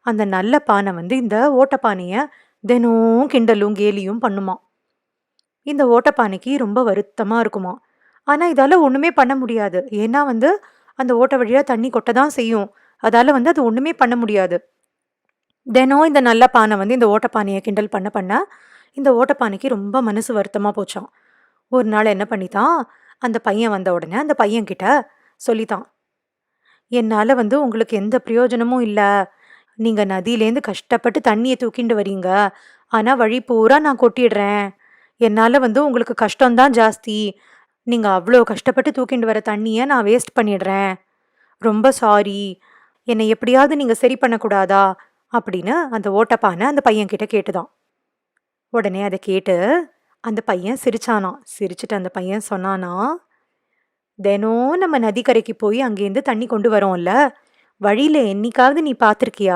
அந்த நல்ல பானை வந்து இந்த ஓட்டப்பானைய தினம் கிண்டலும் கேலியும் பண்ணுமாம். இந்த ஓட்டப்பானைக்கு ரொம்ப வருத்தமா இருக்குமாம். ஆனா இதால ஒண்ணுமே பண்ண முடியாது. ஏன்னா வந்து அந்த ஓட்ட வழியா தண்ணி கொட்ட தான் செய்யும். அதால வந்து அது ஒண்ணுமே பண்ண முடியாது. தினம் இந்த நல்ல பானை வந்து இந்த ஓட்டப்பானைய கிண்டல் பண்ண பண்ண, இந்த ஓட்டப்பானைக்கு ரொம்ப மனசு வருத்தமா போச்சாம். ஒரு நாள் என்ன பண்ணிட்டான், அந்த பையன் வந்த உடனே அந்த பையன்கிட்ட சொல்லிட்டான். "என்னால வந்து உங்களுக்கு எந்த பிரயோஜனமும் இல்ல. நீங்க நதியிலேருந்து கஷ்டப்பட்டு தண்ணிய தூக்கிண்டு வரீங்க. ஆனா வழி பூரா நான் கொட்டிடுறேன். என்னால வந்து உங்களுக்கு கஷ்டம் தான் ஜாஸ்தி. நீங்க அவ்ளோ கஷ்டப்பட்டு தூக்கிண்டு வர தண்ணிய நான் வேஸ்ட் பண்ணிடுறேன். ரொம்ப சாரி. என்னை எப்படியாவது நீங்க சரி பண்ணக்கூடாதா?" அப்படின்னு அந்த ஓட்டப்பான அந்த பையன்கிட்ட கேட்டுதாம். உடனே அத கேட்டு அந்த பையன் சிரிச்சானாம். சிரிச்சுட்டு அந்த பையன் சொன்னானாம், "தினம் நம்ம நதிக்கரைக்கு போய் அங்கேருந்து தண்ணி கொண்டு வரோம்ல, வழியில என்னைக்காவது நீ பார்த்திருக்கியா?